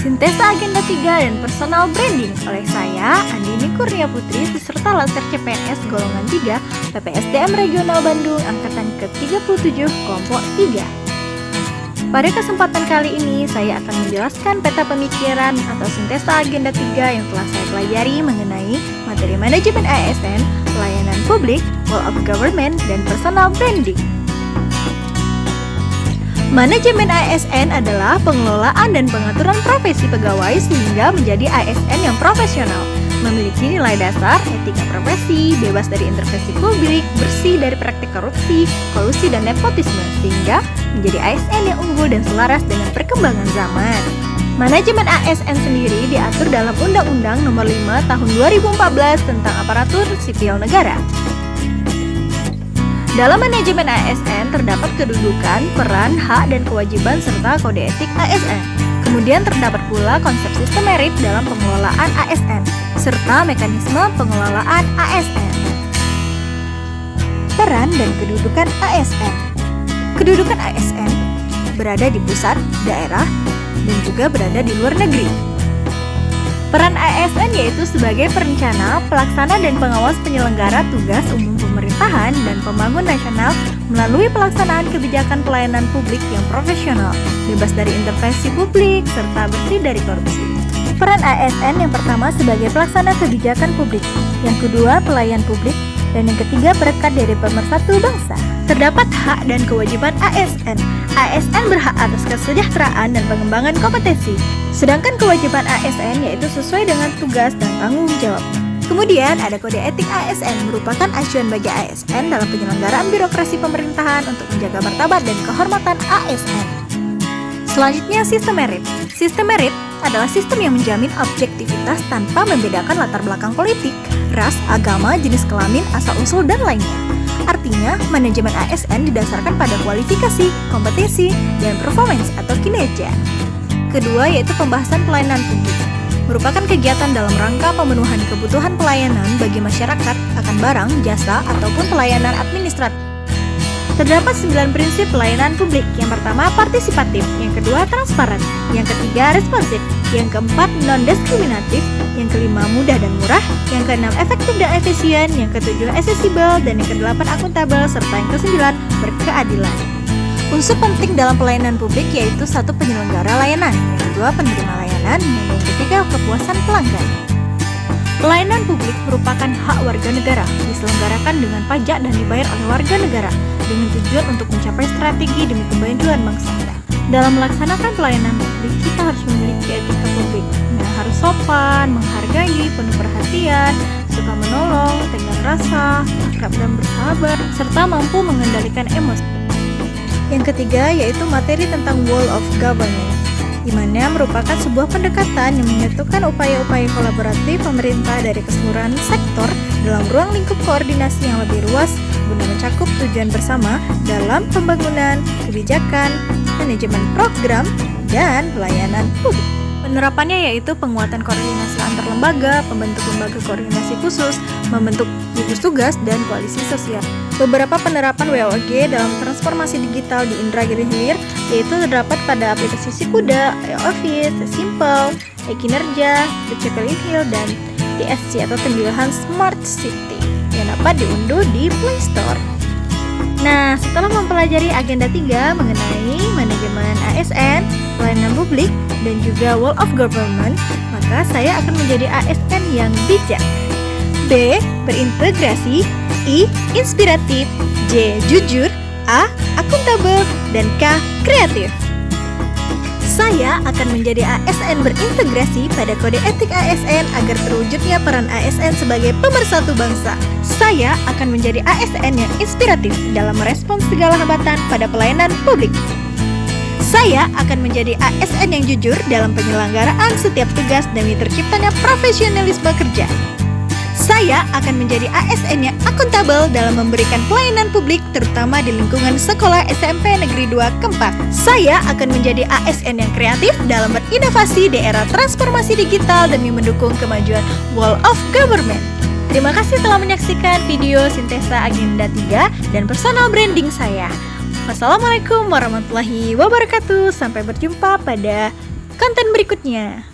Sintesa Agenda 3 dan Personal Branding oleh saya, Andini Kurnia Putri, peserta Laser CPNS Golongan 3 PPSDM Regional Bandung Angkatan ke-37 Kelompok 3. Pada kesempatan kali ini, saya akan menjelaskan peta pemikiran atau Sintesa Agenda 3 yang telah saya pelajari mengenai materi manajemen ASN, pelayanan publik, Wall of Government, dan Personal Branding. Manajemen ASN adalah pengelolaan dan pengaturan profesi pegawai sehingga menjadi ASN yang profesional, memiliki nilai dasar, etika profesi, bebas dari intervensi publik, bersih dari praktik korupsi, kolusi, dan nepotisme, sehingga menjadi ASN yang unggul dan selaras dengan perkembangan zaman. Manajemen ASN sendiri diatur dalam Undang-Undang Nomor 5 Tahun 2014 tentang Aparatur Sipil Negara. Dalam manajemen ASN terdapat kedudukan, peran, hak, dan kewajiban serta kode etik ASN. Kemudian terdapat pula konsep sistem merit dalam pengelolaan ASN, serta mekanisme pengelolaan ASN. Peran dan kedudukan ASN. Kedudukan ASN berada di pusat, daerah, dan juga berada di luar negeri. Peran ASN yaitu sebagai perencana, pelaksana, dan pengawas penyelenggara tugas umum pemerintahan dan pembangunan nasional melalui pelaksanaan kebijakan pelayanan publik yang profesional, bebas dari intervensi publik, serta bersih dari korupsi. Peran ASN yang pertama sebagai pelaksana kebijakan publik, yang kedua pelayan publik, dan yang ketiga perekat dari pemersatu bangsa. Terdapat hak dan kewajiban ASN. ASN berhak atas kesejahteraan dan pengembangan kompetensi. Sedangkan kewajiban ASN yaitu sesuai dengan tugas dan tanggung jawab. Kemudian ada kode etik ASN merupakan acuan bagi ASN dalam penyelenggaraan birokrasi pemerintahan untuk menjaga martabat dan kehormatan ASN. Selanjutnya sistem merit. Sistem merit adalah sistem yang menjamin objektivitas tanpa membedakan latar belakang politik, ras, agama, jenis kelamin, asal-usul, dan lainnya. Artinya, manajemen ASN didasarkan pada kualifikasi, kompetensi, dan performance atau kinerja. Kedua yaitu pembahasan pelayanan publik, merupakan kegiatan dalam rangka pemenuhan kebutuhan pelayanan bagi masyarakat akan barang, jasa, ataupun pelayanan administratif. Terdapat 9 prinsip pelayanan publik. Yang pertama, partisipatif. Yang kedua, transparan. Yang ketiga, responsif. Yang keempat, non-diskriminatif. Yang kelima, mudah dan murah. Yang keenam, efektif dan efisien. Yang ketujuh, accessible. Dan yang kedelapan, akuntabel. Serta yang kesembilan, berkeadilan. Unsur penting dalam pelayanan publik yaitu satu, penyelenggara layanan. Yang kedua, penerima layanan. Dan yang ketiga, kepuasan pelanggan. Pelayanan publik merupakan hak warga negara, diselenggarakan dengan pajak dan dibayar oleh warga negara dengan tujuan untuk mencapai strategi demi kemajuan bangsa. Dalam melaksanakan pelayanan publik, kita harus memiliki etika publik. Harus sopan, menghargai, penuh perhatian, suka menolong, tenggang rasa, akrab dan bersahabat, serta mampu mengendalikan emosi. Yang ketiga yaitu materi tentang Wall of Government, di mana merupakan sebuah pendekatan yang menyatukan upaya-upaya kolaboratif pemerintah dari keseluruhan sektor dalam ruang lingkup koordinasi yang lebih luas guna mencakup tujuan bersama dalam pembangunan, kebijakan, manajemen program, dan pelayanan publik. Penerapannya yaitu penguatan koordinasi antar lembaga, pembentuk lembaga koordinasi khusus, membentuk gugus tugas, dan koalisi sosial. Beberapa penerapan WOG dalam transformasi digital di Indragiri Hilir yaitu terdapat pada aplikasi Sikuda, e-office, Simple, e-kinerja, Kecekilin Hill, dan TSC atau Tembilahan Smart City yang dapat diunduh di Play Store. Nah, setelah mempelajari agenda 3 mengenai manajemen ASN, pelayanan publik, dan juga Wall of Government, maka saya akan menjadi ASN yang bijak. B. Berintegrasi. I. Inspiratif. J. Jujur. A. Akuntabel. Dan K. Kreatif. Saya akan menjadi ASN berintegrasi pada kode etik ASN agar terwujudnya peran ASN sebagai pemersatu bangsa. Saya akan menjadi ASN yang inspiratif dalam merespons segala hambatan pada pelayanan publik. Saya akan menjadi ASN yang jujur dalam penyelenggaraan setiap tugas demi terciptanya profesionalisme kerja. Saya akan menjadi ASN yang akuntabel dalam memberikan pelayanan publik terutama di lingkungan sekolah SMP Negeri 2 Kempak. Saya akan menjadi ASN yang kreatif dalam berinovasi di era transformasi digital demi mendukung kemajuan Wall of Government. Terima kasih telah menyaksikan video Sintesa Agenda 3 dan Personal Branding saya. Wassalamualaikum warahmatullahi wabarakatuh. Sampai berjumpa pada konten berikutnya.